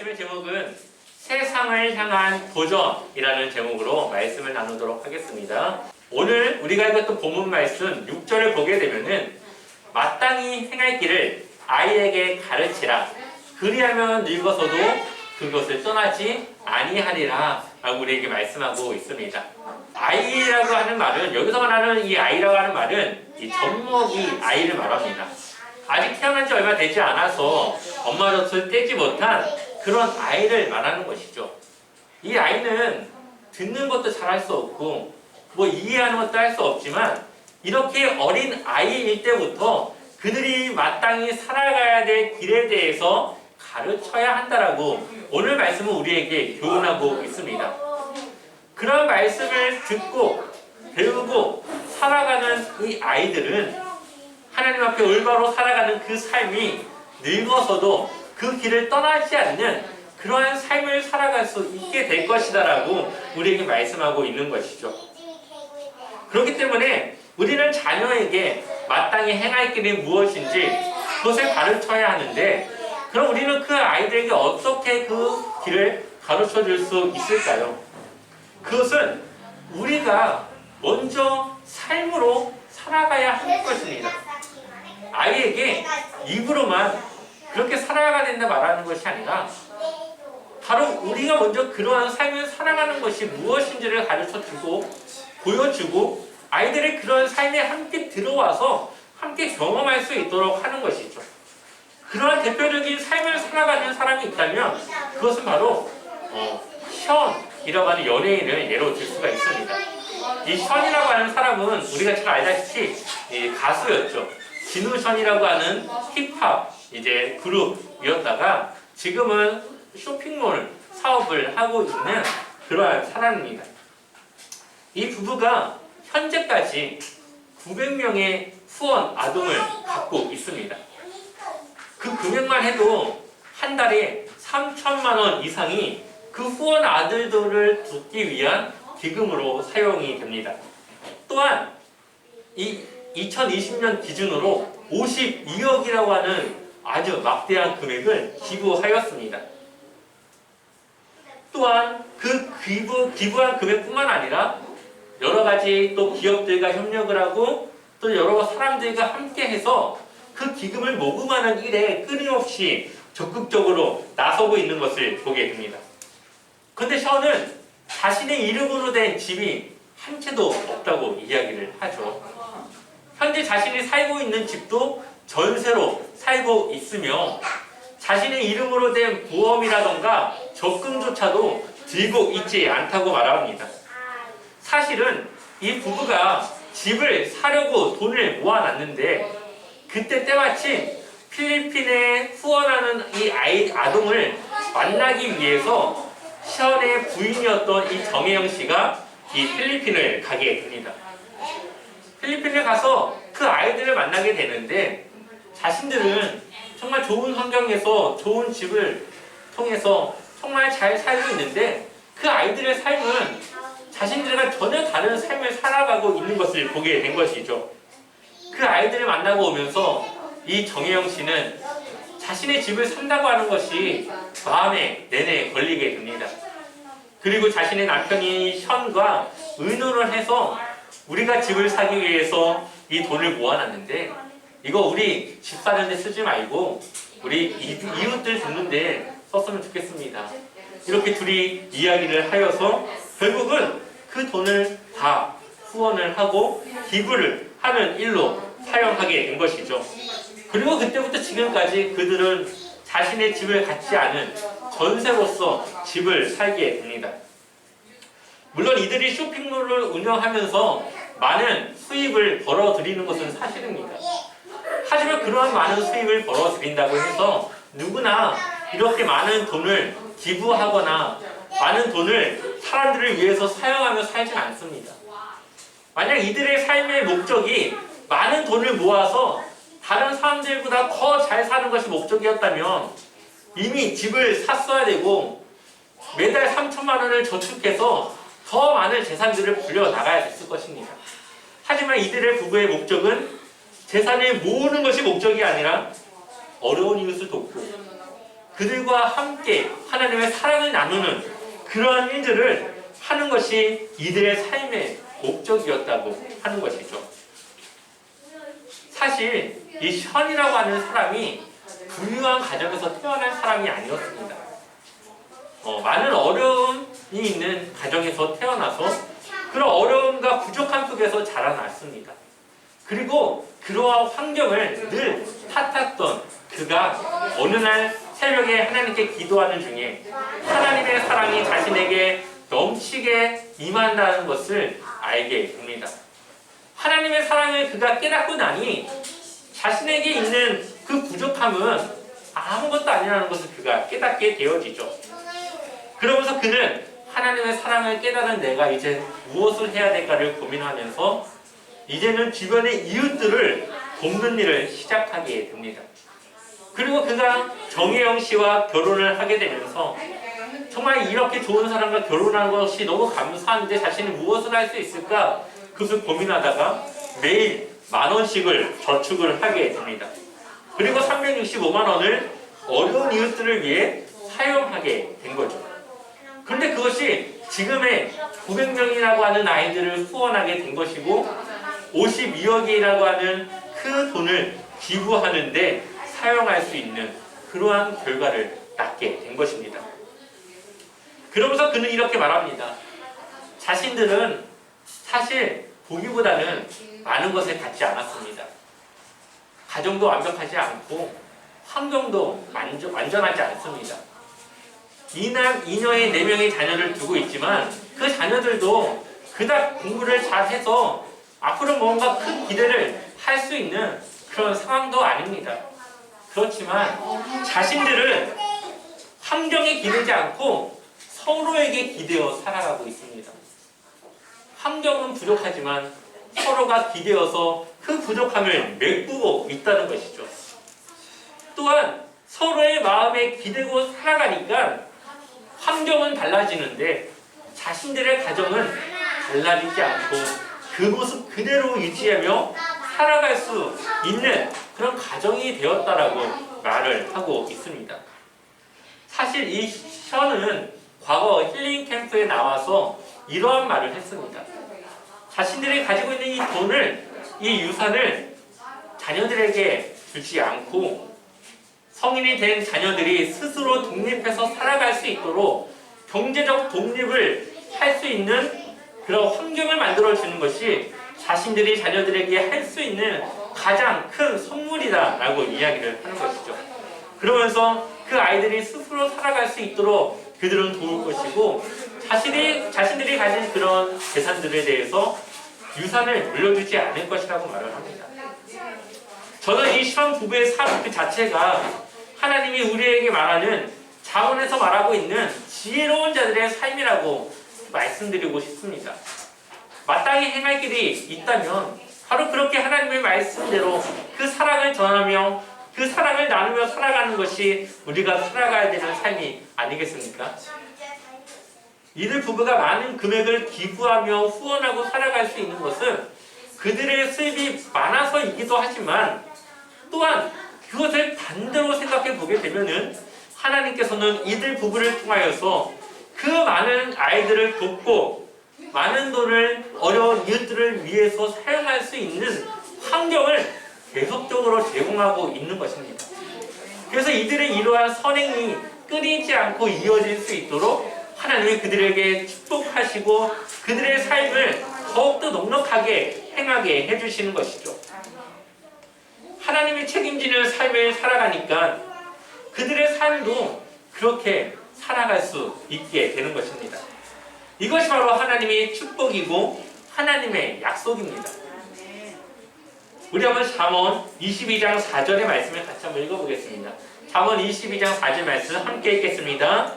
말씀의 제목은 세상을 향한 도전이라는 제목으로 말씀을 나누도록 하겠습니다. 오늘 우리가 읽었던 본문 말씀 6절을 보게 되면은 마땅히 행할 길을 아이에게 가르치라. 그리하면 늙어서도 그것을 떠나지 아니하리라 라고 우리에게 말씀하고 있습니다. 아이라고 하는 말은, 여기서 말하는 이 아이라고 하는 말은 이 젖먹이 아이를 말합니다. 아직 태어난 지 얼마 되지 않아서 엄마 젖을 떼지 못한 그런 아이를 말하는 것이죠. 이 아이는 듣는 것도 잘 할 수 없고 뭐 이해하는 것도 할 수 없지만 이렇게 어린 아이일 때부터 그들이 마땅히 살아가야 될 길에 대해서 가르쳐야 한다라고 오늘 말씀은 우리에게 교훈하고 있습니다. 그런 말씀을 듣고 배우고 살아가는 이 아이들은 하나님 앞에 올바로 살아가는 그 삶이 늙어서도 그 길을 떠나지 않는 그러한 삶을 살아갈 수 있게 될 것이다라고 우리에게 말씀하고 있는 것이죠. 그렇기 때문에 우리는 자녀에게 마땅히 행할 길이 무엇인지 그것을 가르쳐야 하는데, 그럼 우리는 그 아이들에게 어떻게 그 길을 가르쳐 줄 수 있을까요? 그것은 우리가 먼저 삶으로 살아가야 할 것입니다. 아이에게 입으로만 그렇게 살아가야 된다 말하는 것이 아니라 바로 우리가 먼저 그러한 삶을 살아가는 것이 무엇인지를 가르쳐주고 보여주고 아이들의 그런 삶에 함께 들어와서 함께 경험할 수 있도록 하는 것이죠. 그러한 대표적인 삶을 살아가는 사람이 있다면 그것은 바로 션이라고 하는 연예인을 예로 들 수가 있습니다. 이 션이라고 하는 사람은 우리가 잘 알다시피 가수였죠. 진우션이라고 하는 힙합 이제 그룹이었다가 지금은 쇼핑몰 사업을 하고 있는 그러한 사람입니다. 이 부부가 현재까지 900명의 후원 아동을 갖고 있습니다. 그 금액만 해도 한 달에 3천만 원 이상이 그 후원 아들들을 돕기 위한 기금으로 사용이 됩니다. 또한 이 2020년 기준으로 52억이라고 하는 아주 막대한 금액을 기부하였습니다. 또한 그 기부한 금액뿐만 아니라 여러 가지 또 기업들과 협력을 하고 또 여러 사람들과 함께 해서 그 기금을 모금하는 일에 끊임없이 적극적으로 나서고 있는 것을 보게 됩니다. 그런데 션은 자신의 이름으로 된 집이 한 채도 없다고 이야기를 하죠. 현재 자신이 살고 있는 집도 전세로 살고 있으며 자신의 이름으로 된 보험이라던가 적금조차도 들고 있지 않다고 말합니다. 사실은 이 부부가 집을 사려고 돈을 모아놨는데 그때 때마침 필리핀에 후원하는 이 아동을 만나기 위해서 션의 부인이었던 이 정혜영 씨가 이 필리핀을 가게 됩니다. 필리핀에 가서 그 아이들을 만나게 되는데 자신들은 정말 좋은 환경에서 좋은 집을 통해서 정말 잘 살고 있는데 그 아이들의 삶은 자신들과 전혀 다른 삶을 살아가고 있는 것을 보게 된 것이죠. 그 아이들을 만나고 오면서 이 정혜영 씨는 자신의 집을 산다고 하는 것이 마음에 내내 걸리게 됩니다. 그리고 자신의 남편이 션과 의논을 해서 우리가 집을 사기 위해서 이 돈을 모아놨는데 이거 우리 집 사는데 쓰지 말고 우리 이웃들 돕는데 썼으면 좋겠습니다. 이렇게 둘이 이야기를 하여서 결국은 그 돈을 다 후원을 하고 기부를 하는 일로 사용하게 된 것이죠. 그리고 그때부터 지금까지 그들은 자신의 집을 갖지 않은 전세로서 집을 살게 됩니다. 물론 이들이 쇼핑몰을 운영하면서 많은 수입을 벌어들이는 것은 사실입니다. 하지만 그러한 많은 수입을 벌어들인다고 해서 누구나 이렇게 많은 돈을 기부하거나 많은 돈을 사람들을 위해서 사용하며 살진 않습니다. 만약 이들의 삶의 목적이 많은 돈을 모아서 다른 사람들보다 더 잘 사는 것이 목적이었다면 이미 집을 샀어야 되고 매달 3천만 원을 저축해서 더 많은 재산들을 불려나가야 됐을 것입니다. 하지만 이들의 부부의 목적은 재산을 모으는 것이 목적이 아니라 어려운 이웃을 돕고 그들과 함께 하나님의 사랑을 나누는 그러한 일들을 하는 것이 이들의 삶의 목적이었다고 하는 것이죠. 사실 이 션이라고 하는 사람이 부유한 가정에서 태어난 사람이 아니었습니다. 많은 어려움이 있는 가정에서 태어나서 그런 어려움과 부족함 속에서 자라났습니다. 그리고 그러한 환경을 늘 탓했던 그가 어느 날 새벽에 하나님께 기도하는 중에 하나님의 사랑이 자신에게 넘치게 임한다는 것을 알게 됩니다. 하나님의 사랑을 그가 깨닫고 나니 자신에게 있는 그 부족함은 아무것도 아니라는 것을 그가 깨닫게 되어지죠. 그러면서 그는 하나님의 사랑을 깨달은 내가 이제 무엇을 해야 될까를 고민하면서 이제는 주변의 이웃들을 돕는 일을 시작하게 됩니다. 그리고 그가 정혜영 씨와 결혼을 하게 되면서 정말 이렇게 좋은 사람과 결혼한 것이 너무 감사한데 자신이 무엇을 할 수 있을까? 그것을 고민하다가 매일 10,000원씩을 저축을 하게 됩니다. 그리고 365만 원을 어려운 이웃들을 위해 사용하게 된 거죠. 그런데 그것이 지금의 900명이라고 하는 아이들을 후원하게 된 것이고 52억이라고 하는 그 돈을 기부하는데 사용할 수 있는 그러한 결과를 낳게 된 것입니다. 그러면서 그는 이렇게 말합니다. 자신들은 사실 보기보다는 많은 것을 갖지 않았습니다. 가정도 완벽하지 않고 환경도 완전하지 않습니다. 이남 이녀의 4명의 자녀를 두고 있지만 그 자녀들도 그닥 공부를 잘해서 앞으로 뭔가 큰 기대를 할 수 있는 그런 상황도 아닙니다. 그렇지만 자신들은 환경에 기대지 않고 서로에게 기대어 살아가고 있습니다. 환경은 부족하지만 서로가 기대어서 그 부족함을 메꾸고 있다는 것이죠. 또한 서로의 마음에 기대고 살아가니까 환경은 달라지는데 자신들의 가정은 달라지지 않고 그 모습 그대로 유지하며 살아갈 수 있는 그런 가정이 되었다라고 말을 하고 있습니다. 사실 이 션은 과거 힐링 캠프에 나와서 이러한 말을 했습니다. 자신들이 가지고 있는 이 돈을, 이 유산을 자녀들에게 주지 않고 성인이 된 자녀들이 스스로 독립해서 살아갈 수 있도록 경제적 독립을 할 수 있는 그런 환경을 만들어주는 것이 자신들이 자녀들에게 할 수 있는 가장 큰 선물이다라고 이야기를 하는 것이죠. 그러면서 그 아이들이 스스로 살아갈 수 있도록 그들은 도울 것이고 자신들이 가진 그런 재산들에 대해서 유산을 물려주지 않을 것이라고 말을 합니다. 저는 이 시험 부부의 삶 그 자체가 하나님이 우리에게 말하는 자원에서 말하고 있는 지혜로운 자들의 삶이라고 말씀드리고 싶습니다. 마땅히 행할 길이 있다면 바로 그렇게 하나님의 말씀대로 그 사랑을 전하며 그 사랑을 나누며 살아가는 것이 우리가 살아가야 되는 삶이 아니겠습니까? 이들 부부가 많은 금액을 기부하며 후원하고 살아갈 수 있는 것은 그들의 수입이 많아서이기도 하지만 또한 그것을 반대로 생각해 보게 되면은 하나님께서는 이들 부부를 통하여서 그 많은 아이들을 돕고 많은 돈을 어려운 이웃들을 위해서 사용할 수 있는 환경을 계속적으로 제공하고 있는 것입니다. 그래서 이들의 이러한 선행이 끊이지 않고 이어질 수 있도록 하나님이 그들에게 축복하시고 그들의 삶을 더욱더 넉넉하게 행하게 해주시는 것이죠. 하나님이 책임지는 삶을 살아가니까 그들의 삶도 그렇게 살아갈 수 있게 되는 것입니다. 이것이 바로 하나님의 축복이고 하나님의 약속입니다. 우리 한번 잠언 22장 4절의 말씀을 같이 한번 읽어보겠습니다. 잠언 22장 4절 말씀 함께 읽겠습니다.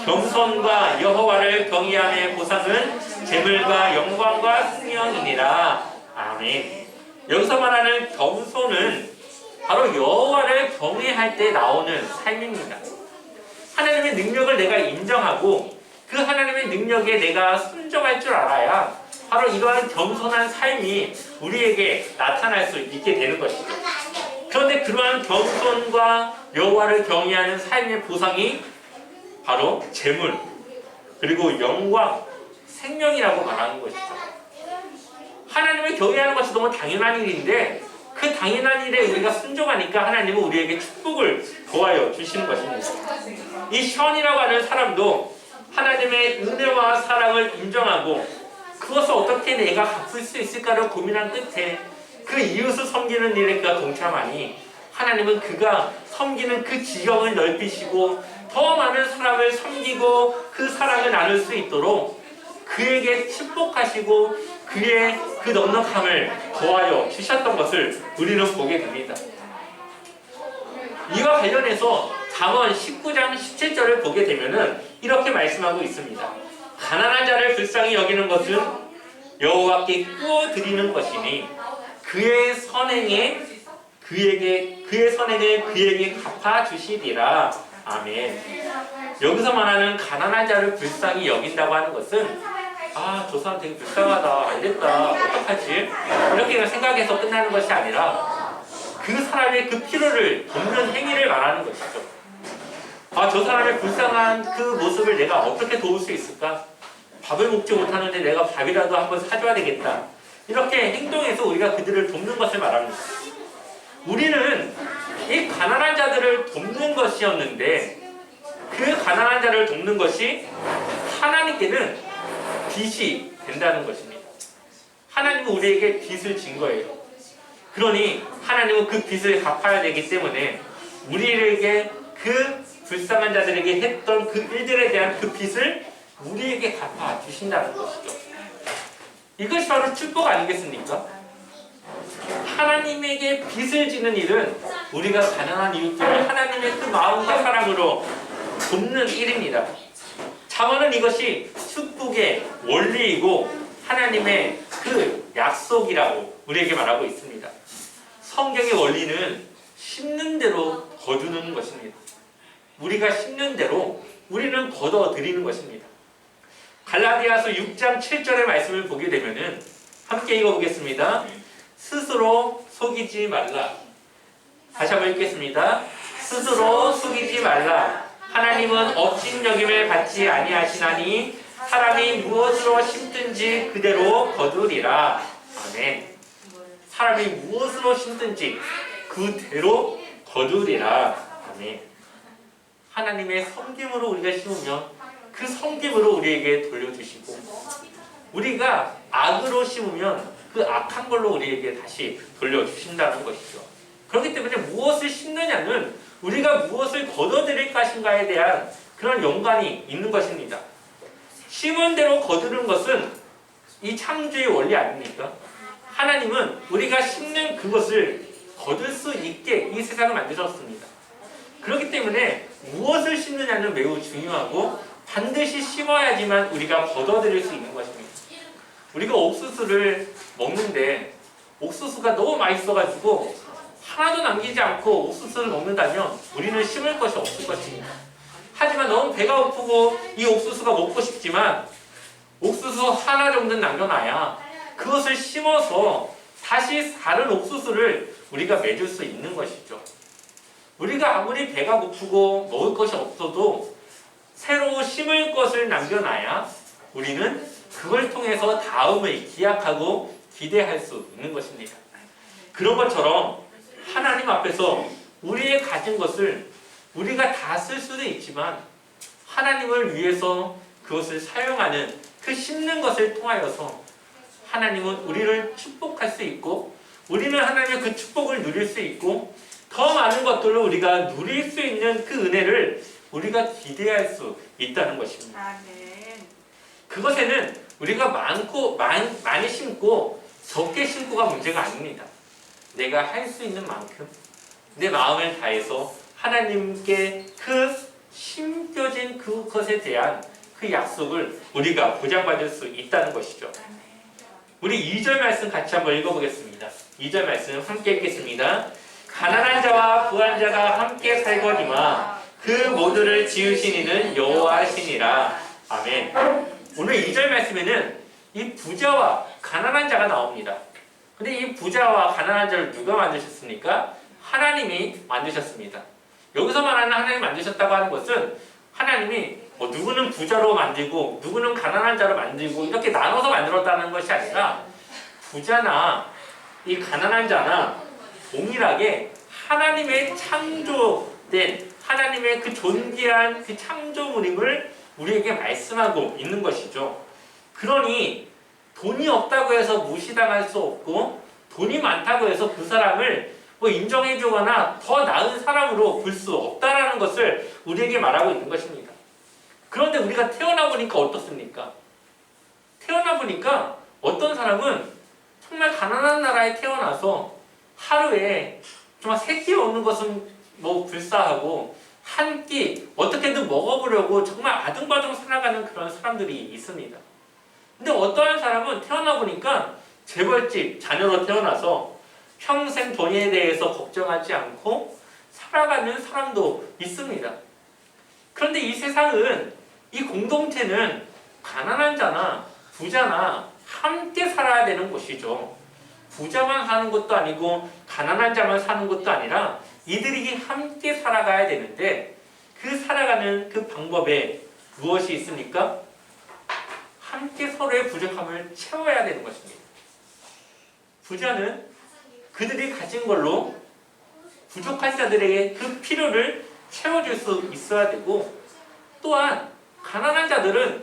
겸손과 여호와를 경외함의 보상은 재물과 영광과 승명이니라. 아멘. 여기서 말하는 겸손은 바로 여호와를 경외할 때 나오는 삶입니다. 하나님의 능력을 내가 인정하고 그 하나님의 능력에 내가 순종할 줄 알아야 바로 이러한 겸손한 삶이 우리에게 나타날 수 있게 되는 것이죠. 그런데 그러한 겸손과 여호와를 경외하는 삶의 보상이 바로 재물, 그리고 영광, 생명이라고 말하는 것이죠. 하나님을 경외하는 것이 너무 당연한 일인데 그 당연한 일에 우리가 순종하니까 하나님은 우리에게 축복을 더하여 주시는 것입니다. 이 션이라고 하는 사람도 하나님의 은혜와 사랑을 인정하고 그것을 어떻게 내가 갚을 수 있을까를 고민한 끝에 그 이웃을 섬기는 일에 그가 동참하니 하나님은 그가 섬기는 그 지경을 넓히시고 더 많은 사람을 섬기고 그 사랑을 나눌 수 있도록 그에게 축복하시고 그의 그 넉넉함을 더하여 주셨던 것을 우리는 보게 됩니다. 이와 관련해서 잠언 19장 17절을 보게 되면은 이렇게 말씀하고 있습니다. 가난한 자를 불쌍히 여기는 것은 여호와께 꾸어 드리는 것이니 그의 선행을 그에게 갚아 주시리라. 아멘. 여기서 말하는 가난한 자를 불쌍히 여긴다고 하는 것은 저 사람 되게 불쌍하다, 안됐다, 어떡하지? 이렇게 생각해서 끝나는 것이 아니라 그 사람의 그 필요를 돕는 행위를 말하는 것이죠. 저 사람의 불쌍한 그 모습을 내가 어떻게 도울 수 있을까? 밥을 먹지 못하는데 내가 밥이라도 한번 사줘야 되겠다. 이렇게 행동해서 우리가 그들을 돕는 것을 말합니다. 우리는 이 가난한 자들을 돕는 것이었는데 그 가난한 자를 돕는 것이 하나님께는 빚이 된다는 것입니다. 하나님은 우리에게 빚을 진 거예요. 그러니 하나님은 그 빚을 갚아야 되기 때문에 우리에게 그 불쌍한 자들에게 했던 그 일들에 대한 그 빚을 우리에게 갚아 주신다는 것이죠. 이것이 바로 축복 아니겠습니까? 하나님에게 빚을 지는 일은 우리가 가난한 이웃들을 하나님의 그 마음과 사랑으로 돕는 일입니다. 잠언은 이것이 축복의 원리이고 하나님의 그 약속이라고 우리에게 말하고 있습니다. 성경의 원리는 심는 대로 거두는 것입니다. 우리가 심는 대로 우리는 거둬들이는 것입니다. 갈라디아서 6장 7절의 말씀을 보게 되면은 함께 읽어보겠습니다. 스스로 속이지 말라. 다시 한번 읽겠습니다. 스스로 속이지 말라. 하나님은 업신 여김을 받지 아니하시나니 사람이 무엇으로 심든지 그대로 거두리라. 아멘. 사람이 무엇으로 심든지 그대로 거두리라. 아멘. 하나님의 섬김으로 우리가 심으면 그 섬김으로 우리에게 돌려주시고 우리가 악으로 심으면 그 악한 걸로 우리에게 다시 돌려주신다는 것이죠. 그렇기 때문에 무엇을 심느냐는 우리가 무엇을 거둬들일 것인가에 대한 그런 연관이 있는 것입니다. 심은 대로 거두는 것은 이 창조의 원리 아닙니까? 하나님은 우리가 심는 그것을 거둘 수 있게 이 세상을 만드셨습니다. 그렇기 때문에 무엇을 심느냐는 매우 중요하고 반드시 심어야지만 우리가 거둬들일 수 있는 것입니다. 우리가 옥수수를 먹는데 옥수수가 너무 맛있어가지고 하나도 남기지 않고 옥수수를 먹는다면 우리는 심을 것이 없을 것입니다. 하지만 너무 배가 고프고 이 옥수수가 먹고 싶지만 옥수수 하나 정도는 남겨놔야 그것을 심어서 다시 다른 옥수수를 우리가 맺을 수 있는 것이죠. 우리가 아무리 배가 고프고 먹을 것이 없어도 새로 심을 것을 남겨놔야 우리는 그걸 통해서 다음을 기약하고 기대할 수 있는 것입니다. 그런 것처럼 하나님 앞에서 우리의 가진 것을 우리가 다 쓸 수도 있지만 하나님을 위해서 그것을 사용하는 그 심는 것을 통하여서 하나님은 우리를 축복할 수 있고 우리는 하나님의 그 축복을 누릴 수 있고 더 많은 것들을 우리가 누릴 수 있는 그 은혜를 우리가 기대할 수 있다는 것입니다. 그것에는 우리가 많이 심고 적게 심고가 문제가 아닙니다. 내가 할 수 있는 만큼 내 마음을 다해서 하나님께 그 심겨진 그것에 대한 그 약속을 우리가 보장받을 수 있다는 것이죠. 우리 2절 말씀 같이 한번 읽어보겠습니다. 2절 말씀 함께 읽겠습니다. 가난한 자와 부한 자가 함께 살거니와 그 모두를 지으신 이는 여호와시니라. 아멘. 오늘 2절 말씀에는 이 부자와 가난한 자가 나옵니다. 근데 이 부자와 가난한 자를 누가 만드셨습니까? 하나님이 만드셨습니다. 여기서 말하는 하나님이 만드셨다고 하는 것은 하나님이 누구는 부자로 만들고 누구는 가난한 자로 만들고 이렇게 나눠서 만들었다는 것이 아니라 부자나 이 가난한 자나 동일하게 하나님의 창조된 하나님의 그 존귀한 그 창조물임을 우리에게 말씀하고 있는 것이죠. 그러니 돈이 없다고 해서 무시당할 수 없고 돈이 많다고 해서 그 사람을 인정해주거나 더 나은 사람으로 볼 수 없다라는 것을 우리에게 말하고 있는 것입니다. 그런데 우리가 태어나 보니까 어떻습니까? 태어나 보니까 어떤 사람은 정말 가난한 나라에 태어나서 하루에 정말 세 끼 먹는 것은 불사하고 한 끼 어떻게든 먹어보려고 정말 아등바등 살아가는 그런 사람들이 있습니다. 근데 어떠한 사람은 태어나 보니까 재벌집 자녀로 태어나서 평생 돈에 대해서 걱정하지 않고 살아가는 사람도 있습니다. 그런데 이 세상은, 이 공동체는 가난한 자나 부자나 함께 살아야 되는 곳이죠. 부자만 사는 것도 아니고 가난한 자만 사는 것도 아니라 이들이 함께 살아가야 되는데 그 살아가는 그 방법에 무엇이 있습니까? 함께 서로의 부족함을 채워야 되는 것입니다. 부자는 그들이 가진 걸로 부족한 자들에게 그 필요를 채워줄 수 있어야 되고, 또한 가난한 자들은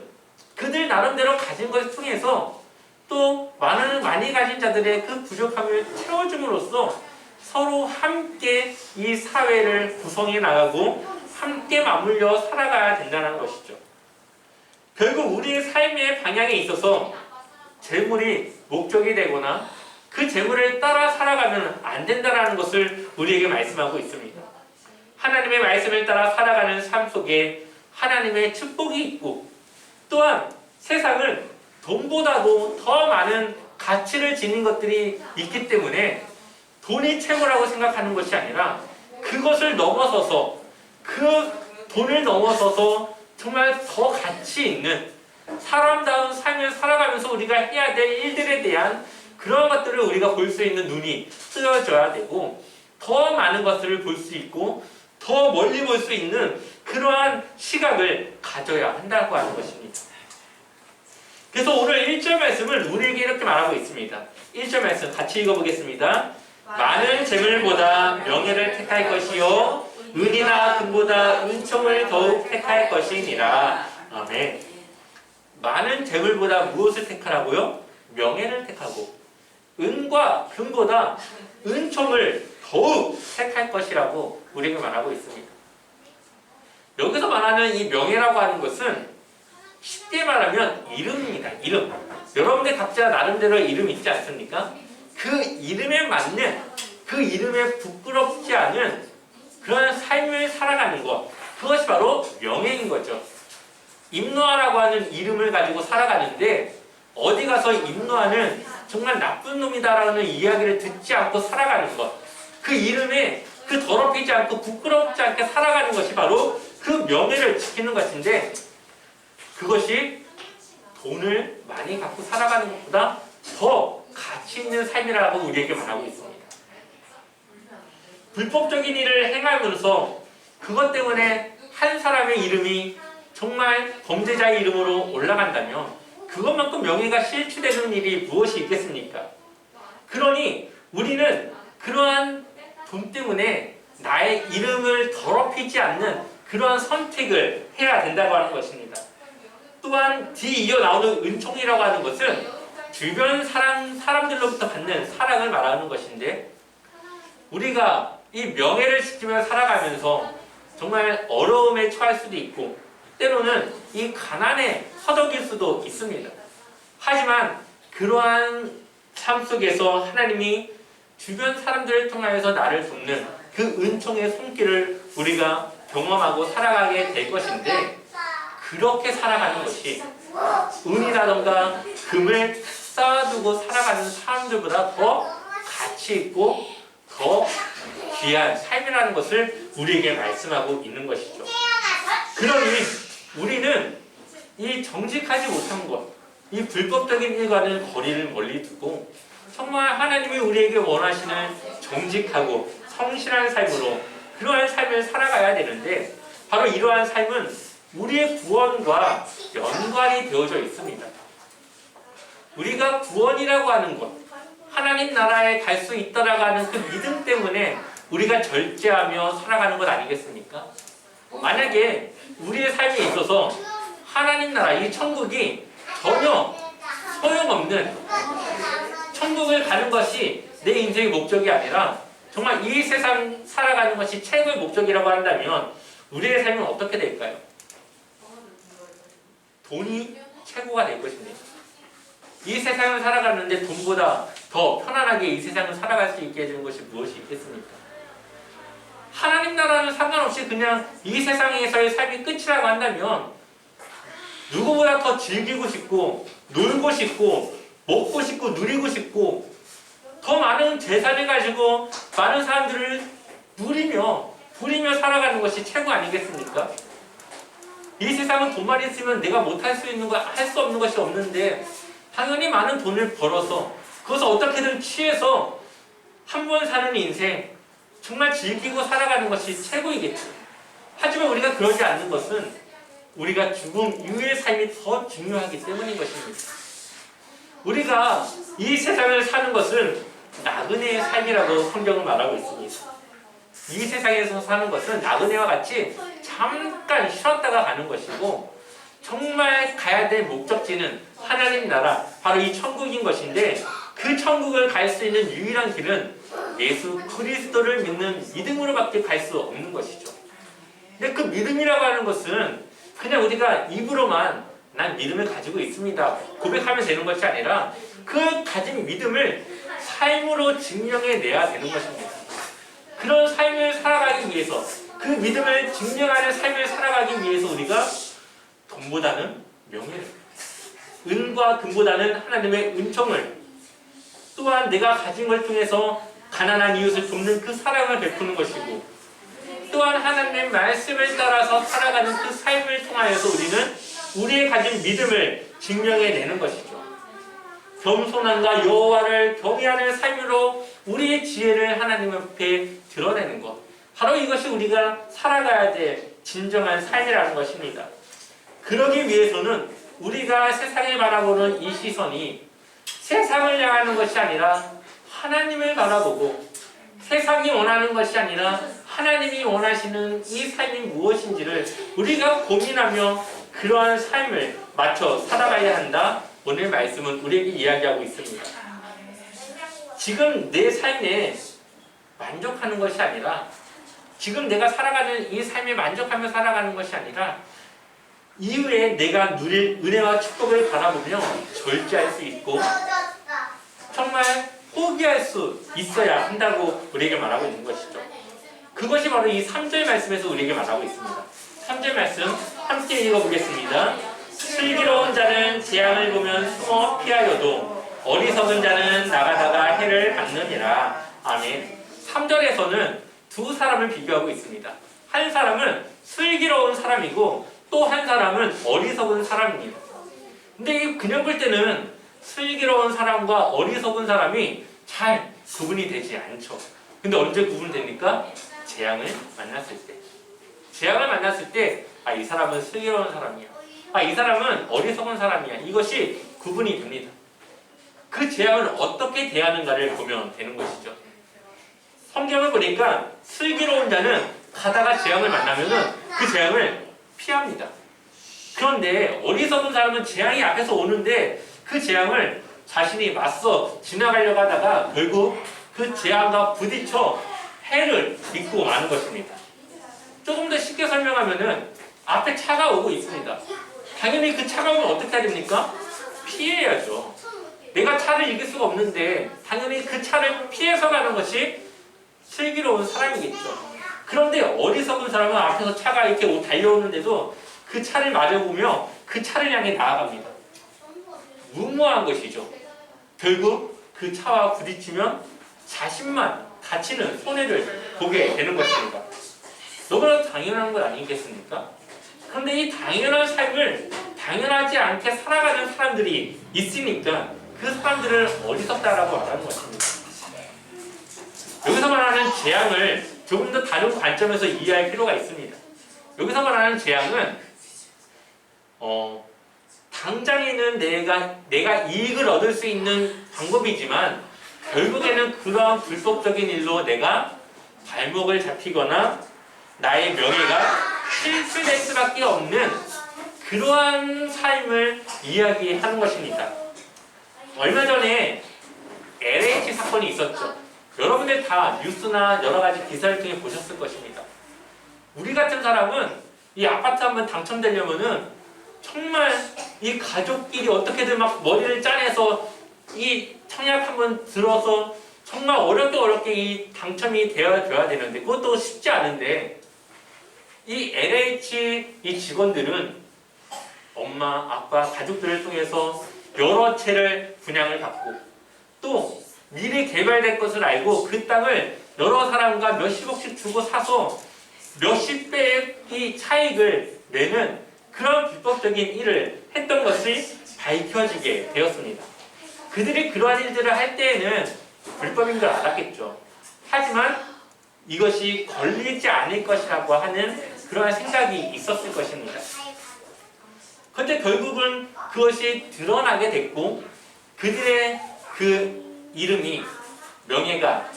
그들 나름대로 가진 것을 통해서 또 많이 가진 자들의 그 부족함을 채워줌으로써 서로 함께 이 사회를 구성해 나가고 함께 맞물려 살아가야 된다는 것이죠. 결국 우리의 삶의 방향에 있어서 재물이 목적이 되거나 그 재물을 따라 살아가면 안 된다는 것을 우리에게 말씀하고 있습니다. 하나님의 말씀을 따라 살아가는 삶 속에 하나님의 축복이 있고, 또한 세상은 돈보다도 더 많은 가치를 지닌 것들이 있기 때문에 돈이 최고라고 생각하는 것이 아니라 그것을 넘어서서, 그 돈을 넘어서서 정말 더 가치 있는 사람다운 삶을 살아가면서 우리가 해야 될 일들에 대한 그런 것들을 우리가 볼 수 있는 눈이 뜨여져야 되고, 더 많은 것들을 볼 수 있고 더 멀리 볼 수 있는 그러한 시각을 가져야 한다고 하는 것입니다. 그래서 오늘 1절 말씀을 우리에게 이렇게 말하고 있습니다. 1절 말씀 같이 읽어보겠습니다. 많은 재물보다 명예를 택할 것이요 은이나 금보다 은총을 더욱 택할 것이니라. 아멘. 많은 재물보다 무엇을 택하라고요? 명예를 택하고 은과 금보다 은총을 더욱 택할 것이라고 우리에게 말하고 있습니다. 여기서 말하는 이 명예라고 하는 것은 쉽게 말하면 이름입니다. 이름. 여러분들 각자 나름대로 이름 있지 않습니까? 그 이름에 맞는, 그 이름에 부끄럽지 않은 그런 삶을 살아가는 것, 그것이 바로 명예인 거죠. 임노아라고 하는 이름을 가지고 살아가는데 어디 가서 임노아는 정말 나쁜 놈이다라는 이야기를 듣지 않고 살아가는 것, 그 이름에 그 더럽히지 않고 부끄럽지 않게 살아가는 것이 바로 그 명예를 지키는 것인데, 그것이 돈을 많이 갖고 살아가는 것보다 더 가치 있는 삶이라고 우리에게 말하고 있습니다. 불법적인 일을 행하면서 그것 때문에 한 사람의 이름이 정말 범죄자의 이름으로 올라간다면 그것만큼 명예가 실추되는 일이 무엇이 있겠습니까? 그러니 우리는 그러한 돈 때문에 나의 이름을 더럽히지 않는 그러한 선택을 해야 된다고 하는 것입니다. 또한 뒤이어 나오는 은총이라고 하는 것은 주변 사람들로부터 받는 사랑을 말하는 것인데, 우리가 이 명예를 지키며 살아가면서 정말 어려움에 처할 수도 있고 때로는 이 가난에 허덕일 수도 있습니다. 하지만 그러한 삶 속에서 하나님이 주변 사람들을 통하여서 나를 돕는 그 은총의 손길을 우리가 경험하고 살아가게 될 것인데, 그렇게 살아가는 것이 은이라던가 금을 쌓아두고 살아가는 사람들보다 더 가치 있고 더 귀한 삶이라는 것을 우리에게 말씀하고 있는 것이죠. 그러니 우리는 이 정직하지 못한 것, 이 불법적인 일과는 거리를 멀리 두고 정말 하나님이 우리에게 원하시는 정직하고 성실한 삶으로 그러한 삶을 살아가야 되는데 바로 이러한 삶은 우리의 구원과 연관이 되어져 있습니다. 우리가 구원이라고 하는 것, 하나님 나라에 갈 수 있다라고 하는 그 믿음 때문에 우리가 절제하며 살아가는 것 아니겠습니까? 만약에 우리의 삶에 있어서 하나님 나라, 이 천국이 전혀 소용없는, 천국을 가는 것이 내 인생의 목적이 아니라 정말 이 세상 살아가는 것이 최고의 목적이라고 한다면 우리의 삶은 어떻게 될까요? 돈이 최고가 될 것입니다. 이 세상을 살아가는데 돈보다 더 편안하게 이 세상을 살아갈 수 있게 해주는 것이 무엇이 있겠습니까? 하나님 나라는 상관없이 그냥 이 세상에서의 삶이 끝이라고 한다면 누구보다 더 즐기고 싶고 놀고 싶고 먹고 싶고 누리고 싶고 더 많은 재산을 가지고 많은 사람들을 누리며 부리며 살아가는 것이 최고 아니겠습니까? 이 세상은 돈만 있으면 내가 못할 수 있는 거, 할 수 없는 것이 없는데 당연히 많은 돈을 벌어서 그것을 어떻게든 취해서 한 번 사는 인생 정말 즐기고 살아가는 것이 최고이겠죠. 하지만 우리가 그러지 않는 것은 우리가 죽음 이후의 삶이 더 중요하기 때문인 것입니다. 우리가 이 세상을 사는 것은 나그네의 삶이라고 성경은 말하고 있습니다. 이 세상에서 사는 것은 나그네와 같이 잠깐 쉬었다가 가는 것이고 정말 가야 될 목적지는 하나님 나라, 바로 이 천국인 것인데 그 천국을 갈 수 있는 유일한 길은 예수 그리스도를 믿는 믿음으로밖에 갈 수 없는 것이죠. 근데 그 믿음이라고 하는 것은 그냥 우리가 입으로만 난 믿음을 가지고 있습니다 고백하면 되는 것이 아니라 그 가진 믿음을 삶으로 증명해내야 되는 것입니다. 그런 삶을 살아가기 위해서, 그 믿음을 증명하는 삶을 살아가기 위해서 우리가 돈보다는 명예를, 은과 금보다는 하나님의 은총을, 또한 내가 가진 걸 통해서 가난한 이웃을 돕는 그 사랑을 베푸는 것이고, 또한 하나님의 말씀을 따라서 살아가는 그 삶을 통하여서 우리는 우리의 가진 믿음을 증명해내는 것이죠. 겸손함과 여호와를 경외하는 삶으로 우리의 지혜를 하나님 앞에 드러내는 것, 바로 이것이 우리가 살아가야 될 진정한 삶이라는 것입니다. 그러기 위해서는 우리가 세상을 바라보는 이 시선이 세상을 향하는 것이 아니라 하나님을 바라보고, 세상이 원하는 것이 아니라 하나님이 원하시는 이 삶이 무엇인지를 우리가 고민하며 그러한 삶을 맞춰 살아가야 한다. 오늘 말씀은 우리에게 이야기하고 있습니다. 지금 내 삶에 만족하는 것이 아니라, 지금 내가 살아가는 이 삶에 만족하며 살아가는 것이 아니라 이후에 내가 누릴 은혜와 축복을 바라보며 절제할 수 있고 정말 포기할 수 있어야 한다고 우리에게 말하고 있는 것이죠. 그것이 바로 이 3절 말씀에서 우리에게 말하고 있습니다. 3절 말씀 함께 읽어보겠습니다. 슬기로운 자는 재앙을 보면 숨어 피하여도 어리석은 자는 나가다가 해를 받느니라. 아멘. 3절에서는 두 사람을 비교하고 있습니다. 한 사람은 슬기로운 사람이고 또 한 사람은 어리석은 사람입니다. 근데 그냥 볼 때는 슬기로운 사람과 어리석은 사람이 잘 구분이 되지 않죠. 근데 언제 구분됩니까? 재앙을 만났을 때. 재앙을 만났을 때, 아, 이 사람은 슬기로운 사람이야. 아, 이 사람은 어리석은 사람이야. 이것이 구분이 됩니다. 그 재앙을 어떻게 대하는가를 보면 되는 것이죠. 성경을 보니까 슬기로운 자는 가다가 재앙을 만나면은 그 재앙을 피합니다. 그런데 어리석은 사람은 재앙이 앞에서 오는데 그 재앙을 자신이 맞서 지나가려고 하다가 결국 그 재앙과 부딪혀 해를 입고 마는 것입니다. 조금 더 쉽게 설명하면은 앞에 차가 오고 있습니다. 당연히 그 차가 오면 어떻게 해야 됩니까? 피해야죠. 내가 차를 이길 수가 없는데 당연히 그 차를 피해서 가는 것이 슬기로운 사람이겠죠. 그런데 어리석은 사람은 앞에서 차가 이렇게 달려오는데도 그 차를 마주보며 그 차를 향해 나아갑니다. 무모한 것이죠. 결국 그 차와 부딪히면 자신만 다치는 손해를 보게 되는 것입니다. 너무나 당연한 것 아니겠습니까? 그런데 이 당연한 삶을 당연하지 않게 살아가는 사람들이 있으니까 그 사람들을 어리석다라고 말하는 것입니다. 여기서 말하는 재앙을 조금 더 다른 관점에서 이해할 필요가 있습니다. 여기서 말하는 재앙은 당장에는 내가 이익을 얻을 수 있는 방법이지만 결국에는 그러한 불법적인 일로 내가 발목을 잡히거나 나의 명예가 실추될 수밖에 없는 그러한 삶을 이야기하는 것입니다. 얼마 전에 LH 사건이 있었죠. 여러분들 다 뉴스나 여러 가지 기사를 통해 보셨을 것입니다. 우리 같은 사람은 이 아파트 한번 당첨되려면은 정말 이 가족끼리 어떻게든 막 머리를 짜내서 이 청약 한번 들어서 정말 어렵게 이 당첨이 되어줘야 되는데 그것도 쉽지 않은데 이 LH 이 직원들은 엄마, 아빠, 가족들을 통해서 여러 채를 분양을 받고 또 미래 개발될 것을 알고 그 땅을 여러 사람과 몇십억씩 주고 사서 몇십 배의 차익을 내는 그런 불법적인 일을 했던 것이 밝혀지게 되었습니다. 그들이 그러한 일들을 할 때에는 불법인 걸 알았겠죠. 하지만 이것이 걸리지 않을 것이라고 하는 그러한 생각이 있었을 것입니다. 그런데 결국은 그것이 드러나게 됐고 그들의 그 이름이 명예가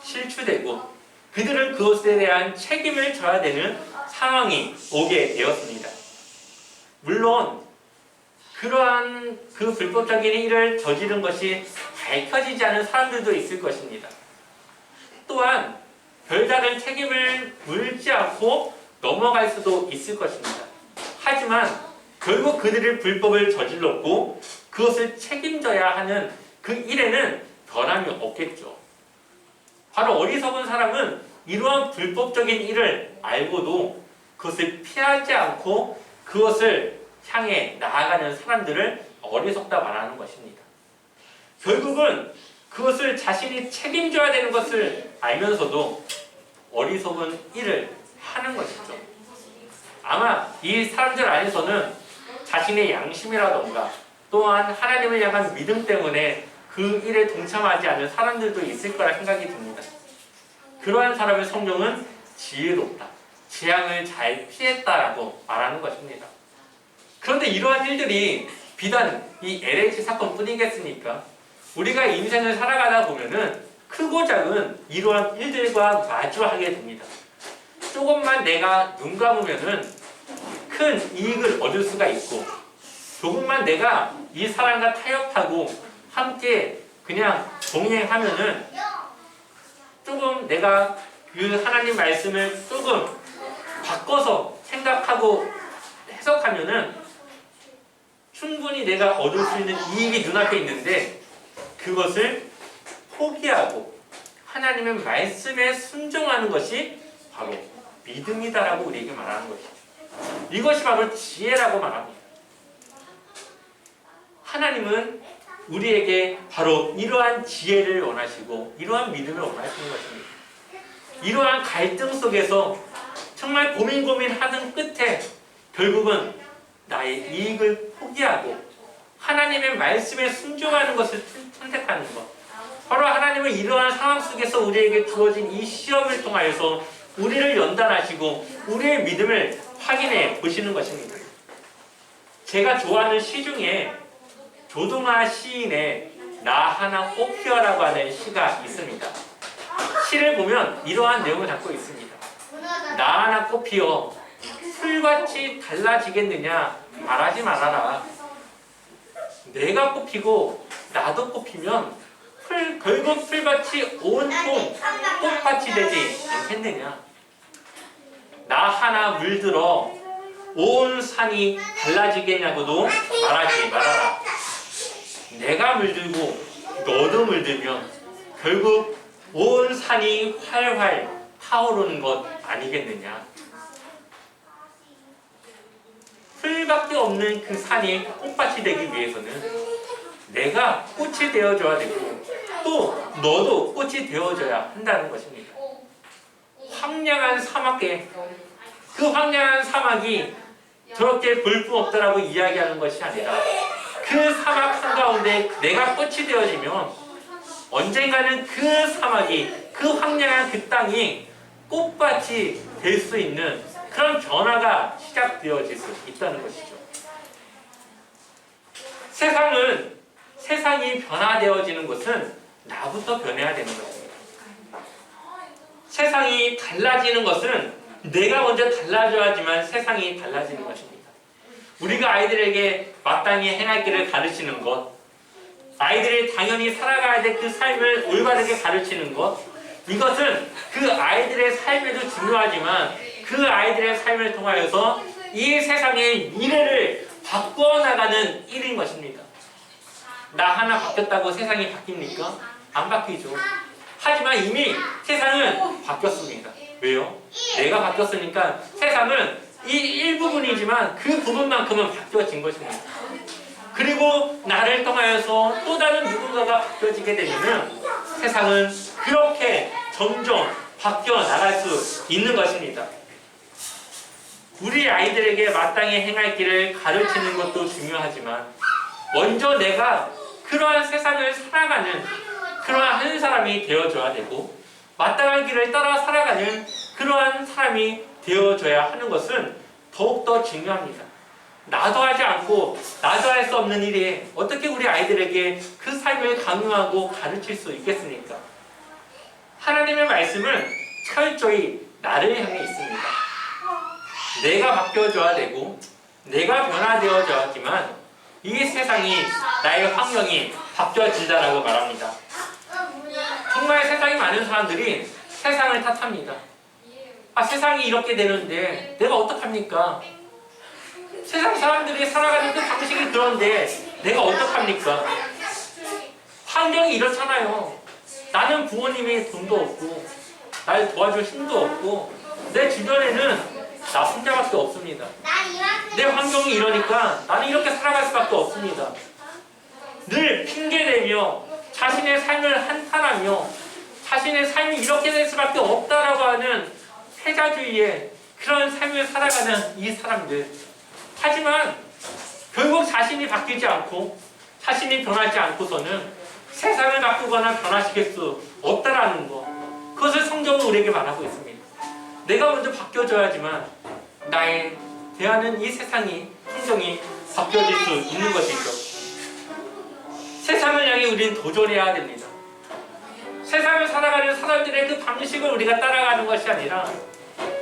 실추되고 그들은 그것에 대한 책임을 져야 되는 상황이 오게 되었습니다. 물론 그러한 그 불법적인 일을 저지른 것이 밝혀지지 않은 사람들도 있을 것입니다. 또한 별다른 책임을 물지 않고 넘어갈 수도 있을 것입니다. 하지만 결국 그들이 불법을 저질렀고 그것을 책임져야 하는 그 일에는 변함이 없겠죠. 바로 어리석은 사람은 이러한 불법적인 일을 알고도 그것을 피하지 않고 그것을 향해 나아가는 사람들을 어리석다 말하는 것입니다. 결국은 그것을 자신이 책임져야 되는 것을 알면서도 어리석은 일을 하는 것이죠. 아마 이 사람들 안에서는 자신의 양심이라던가 또한 하나님을 향한 믿음 때문에 그 일에 동참하지 않은 사람들도 있을 거라 생각이 듭니다. 그러한 사람의 성경은 지혜롭다, 재앙을 잘 피했다라고 말하는 것입니다. 그런데 이러한 일들이 비단 이 LH 사건뿐이겠습니까? 우리가 인생을 살아가다 보면은 크고 작은 이러한 일들과 마주하게 됩니다. 조금만 내가 눈 감으면은 큰 이익을 얻을 수가 있고 조금만 내가 이 사람과 타협하고 함께 그냥 동행하면은 조금 내가 그 하나님 말씀을 조금 바꿔서 생각하고 해석하면은 충분히 내가 얻을 수 있는 이익이 눈앞에 있는데 그것을 포기하고 하나님의 말씀에 순종하는 것이 바로 믿음이다라고 우리에게 말하는 것이죠. 이것이 바로 지혜라고 말합니다. 하나님은 우리에게 바로 이러한 지혜를 원하시고 이러한 믿음을 원하시는 것입니다. 이러한 갈등 속에서 정말 고민하는 끝에 결국은 나의 이익을 포기하고 하나님의 말씀에 순종하는 것을 선택하는 것. 바로 하나님은 이러한 상황 속에서 우리에게 주어진 이 시험을 통하여서 우리를 연단하시고 우리의 믿음을 확인해 보시는 것입니다. 제가 좋아하는 시 중에 조동아 시인의 나 하나 꽃피어라고 하는 시가 있습니다. 시를 보면 이러한 내용을 담고 있습니다. 나 하나 꽃피어 풀같이 달라지겠느냐 말하지 말아라. 내가 꽃피고 나도 꽃피면 결국 풀밭이 온통 꽃밭이 되지 않겠느냐. 나 하나 물들어 온 산이 달라지겠냐고도 말하지 말아라. 내가 물들고 너도 물들면 결국 온 산이 활활 타오르는 것 아니겠느냐. 풀밖에 없는 그 산이 꽃밭이 되기 위해서는 내가 꽃이 되어줘야 되고 또 너도 꽃이 되어줘야 한다는 것입니다. 황량한 사막에 그 황량한 사막이 저렇게 볼품없다라고 이야기하는 것이 아니라 그 사막 한가운데 내가 꽃이 되어지면 언젠가는 그 사막이 그 황량한 그 땅이 꽃밭이 될 수 있는 그런 변화가 시작되어질 수 있다는 것이죠. 세상이 변화되어지는 것은 나부터 변해야 되는 것입니다. 세상이 달라지는 것은 내가 먼저 달라져야지만 세상이 달라지는 것입니다. 우리가 아이들에게 마땅히 행할 길을 가르치는 것, 아이들이 당연히 살아가야 될 그 삶을 올바르게 가르치는 것, 이것은 그 아이들의 삶에도 중요하지만 그 아이들의 삶을 통하여서 이 세상의 미래를 바꿔나가는 일인 것입니다. 나 하나 바뀌었다고 세상이 바뀝니까? 안 바뀌죠. 하지만 이미 세상은 바뀌었습니다. 왜요? 내가 바뀌었으니까 세상은 이 일부분이지만 그 부분만큼은 바뀌어진 것입니다. 그리고 나를 통하여서 또 다른 누군가가 바뀌어지게 되면 세상은 그렇게 점점 바뀌어 나갈 수 있는 것입니다. 우리 아이들에게 마땅히 행할 길을 가르치는 것도 중요하지만 먼저 내가 그러한 세상을 살아가는 그러한 한 사람이 되어줘야 되고 마땅한 길을 따라 살아가는 그러한 사람이 되어줘야 하는 것은 더욱더 중요합니다. 나도 하지 않고 나도 할 수 없는 일에 어떻게 우리 아이들에게 그 삶을 강요하고 가르칠 수 있겠습니까? 하나님의 말씀은 철저히 나를 향해 있습니다. 내가 바뀌어줘야 되고 내가 변화되어져야지만 이 세상이 나의 환경이 바뀌어진다라고 말합니다. 정말 세상에 많은 사람들이 세상을 탓합니다. 세상이 이렇게 되는데 내가 어떡합니까? 세상 사람들이 살아가는 그 방식이 그런데 내가 어떡합니까? 환경이 이렇잖아요. 나는 부모님이 돈도 없고 날 도와줄 힘도 없고 내 주변에는 나 혼자밖에 없습니다. 내 환경이 이러니까 나는 이렇게 살아갈 수밖에 없습니다. 늘 핑계대며 자신의 삶을 한탄하며 자신의 삶이 이렇게 될 수밖에 없다라고 하는 패자주의의 그런 삶을 살아가는 이 사람들. 하지만 결국 자신이 바뀌지 않고 자신이 변하지 않고서는 세상을 바꾸거나 변화시킬 수 없다라는 것. 그것을 성경은 우리에게 말하고 있습니다. 내가 먼저 바뀌어져야지만 나의 대하는 이 세상이 환경이 바뀌어질 수 있는 것이죠. 세상을 향해 우리는 도전해야 됩니다. 세상을 살아가는 사람들의 그 방식을 우리가 따라가는 것이 아니라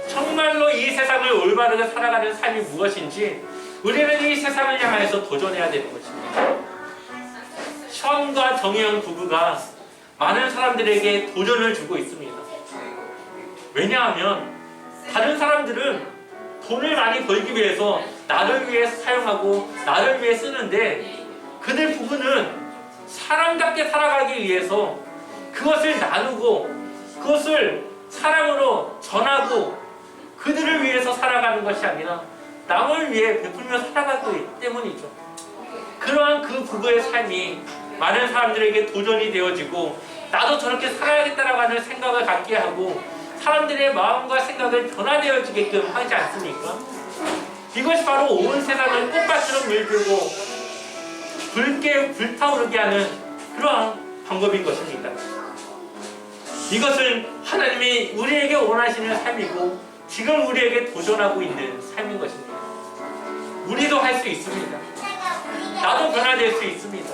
정말로 이 세상을 올바르게 살아가는 삶이 무엇인지 우리는 이 세상을 향해서 도전해야 되는 것입니다. 션과 정혜영 부부가 많은 사람들에게 도전을 주고 있습니다. 왜냐하면 다른 사람들은 돈을 많이 벌기 위해서 나를 위해 사용하고 나를 위해 쓰는데 그들 부부는 사람답게 살아가기 위해서 그것을 나누고 그것을 사랑으로 전하고 그들을 위해서 살아가는 것이 아니라 남을 위해 베풀며 살아가기 때문이죠. 그러한 그 부부의 삶이 많은 사람들에게 도전이 되어지고 나도 저렇게 살아야겠다라고 하는 생각을 갖게 하고 사람들의 마음과 생각을 변화되어지게끔 하지 않습니까? 이것이 바로 온 세상을 꽃밭으로 물들고 붉게 불타오르게 하는 그러한 방법인 것입니다. 이것은 하나님이 우리에게 원하시는 삶이고 지금 우리에게 도전하고 있는 삶인 것입니다. 우리도 할 수 있습니다. 나도 변화될 수 있습니다.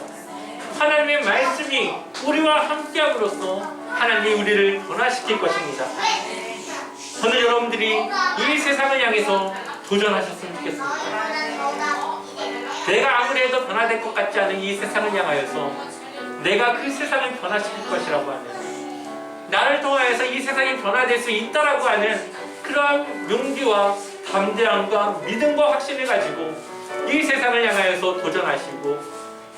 하나님의 말씀이 우리와 함께함으로써 하나님이 우리를 변화시킬 것입니다. 저는 여러분들이 이 세상을 향해서 도전하셨으면 좋겠습니다. 내가 아무리 해도 변화될 것 같지 않은 이 세상을 향하여서 내가 그 세상을 변화시킬 것이라고 하는 나를 통하여서 이 세상이 변화될 수 있다라고 하는 그러한 용기와 담대함과 믿음과 확신을 가지고 이 세상을 향하여서 도전하시고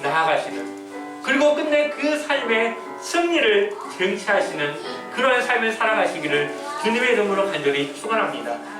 나아가시는 그리고 끝내 그 삶의 승리를 쟁취하시는 그러한 삶을 살아가시기를 주님의 이름으로 간절히 축원합니다.